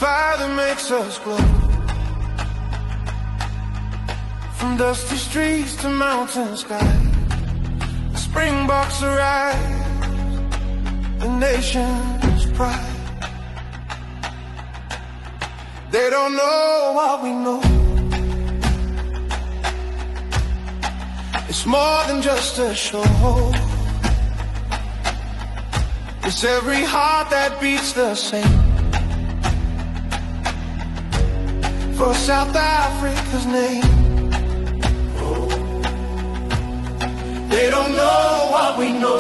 fire that makes us glow. From dusty streets to mountain skies, the Springboks arise, the nation's pride. They don't know what we know. It's more than just a show. It's every heart that beats the same for South Africa's name. They don't know what we know.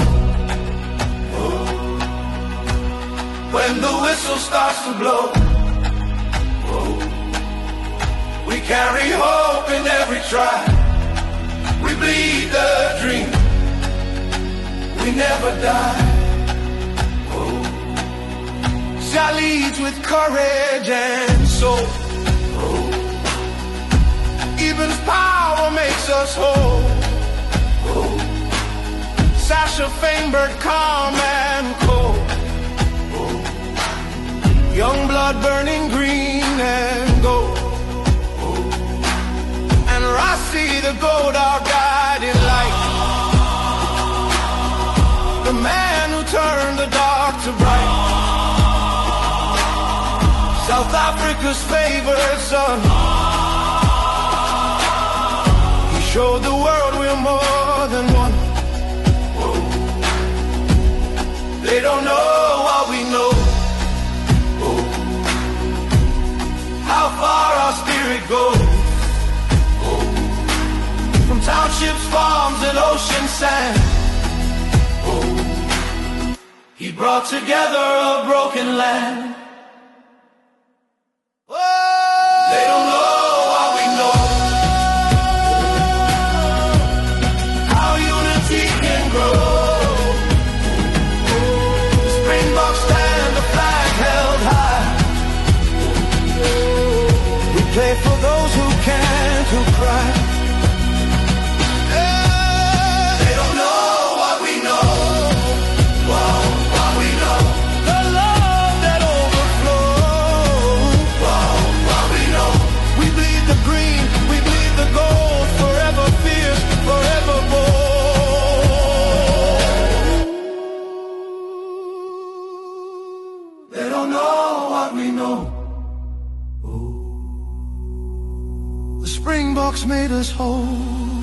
When the whistle starts to blow, we carry hope in every try. We bleed the dream, we never die. Jah leads with courage and soul. Eben's power makes us whole. Sasha Feinberg, calm and cold. Young blood burning green and gold. And Rossi, the gold, our guiding light. The man who turned the dark to bright. South Africa's favored son. He showed the world we're more than one. They don't know what we know. How far our spirit goes. From townships, farms, and ocean sand. He brought together a broken land. They don't know what we know. How unity can grow. Springboks stand, the flag held high. We play for those who can't, who cry. They don't know what we know. Whoa, what we know. The love that overflows. Whoa, what we know. We bleed the green, we bleed the gold. Forever fierce, forever bold. They don't know what we know. The Springboks made us whole.